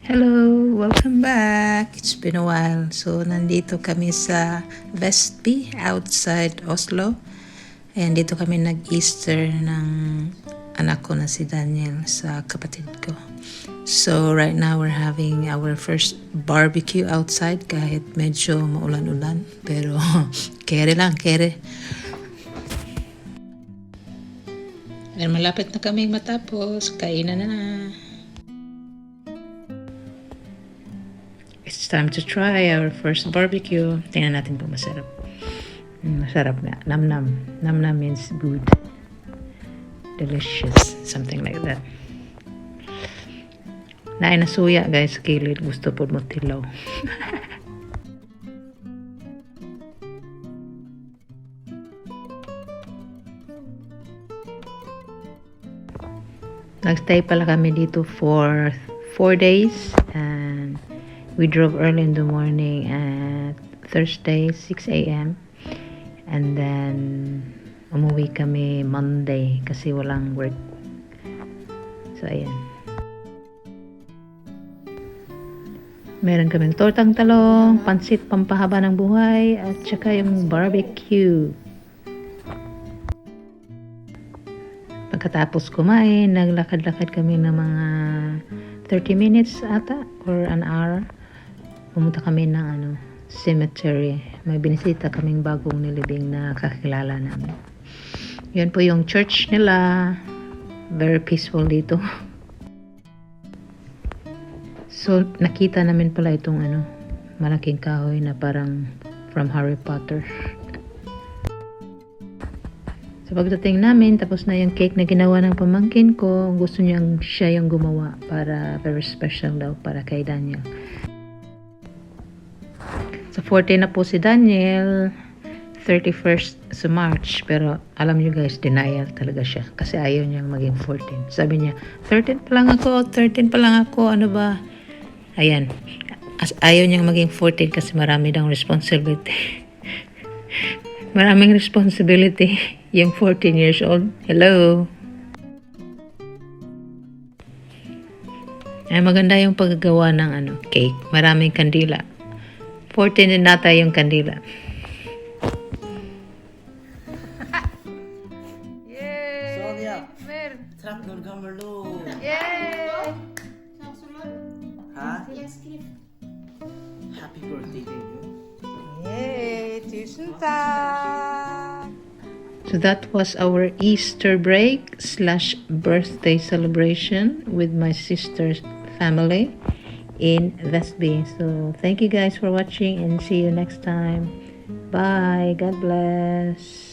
Hello! Welcome back! It's been a while. So, nandito kami sa Vestby outside Oslo. And dito kami nag-Easter ng anak ko na si Daniel sa kapatid ko. So, right now we're having our first barbecue outside kahit medyo maulan-ulan. Pero, kere lang, kere. And malapit na kami matapos. Kainan na. It's time to try our first barbecue. Tingnan natin kung masarap. Masarap nga. Nam-nam. Nam-nam means good. Delicious. Something like that. Naay na suya guys sa kilid. Gusto po mo tilaw. Nagstay pala kami dito for 4 days. And we drove early in the morning at Thursday, 6 a.m. And then, umuwi kami Monday kasi walang work. So, ayan. Meron kaming tortang talong, pansit pampahaba ng buhay, at saka yung barbecue. Pagkatapos kumain, naglakad-lakad kami ng mga 30 minutes ata or an hour. Pumunta kami ng cemetery. May binisita kaming bagong nilibing na kakilala namin. Yun po yung church nila. Very peaceful dito. So, nakita namin pala itong malaking kahoy na parang from Harry Potter. So, pagdating namin, tapos na yung cake na ginawa ng pamangkin ko. Gusto niyang siya yung gumawa para very special daw para kay Daniel. So, 14 na po si Daniel, 31st sa March. Pero, alam nyo guys, denial talaga siya. Kasi ayaw niyang maging 14. Sabi niya, 13 pa lang ako, ano ba? Ayan. Ayaw niyang maging 14 kasi marami daw responsibility. Maraming responsibility yung 14 years old. Hello? Ay, maganda yung paggagawa ng cake. Maraming kandila. 14 din nata yung kandila. Yay! Sonia. Mer! Traktor kommer nå. Yay! Hæ? Happy birthday, baby. Yay! Tusen takk! So that was our Easter break / birthday celebration with my sister's family in Vestby. So thank you guys for watching and see you next time. Bye. God bless.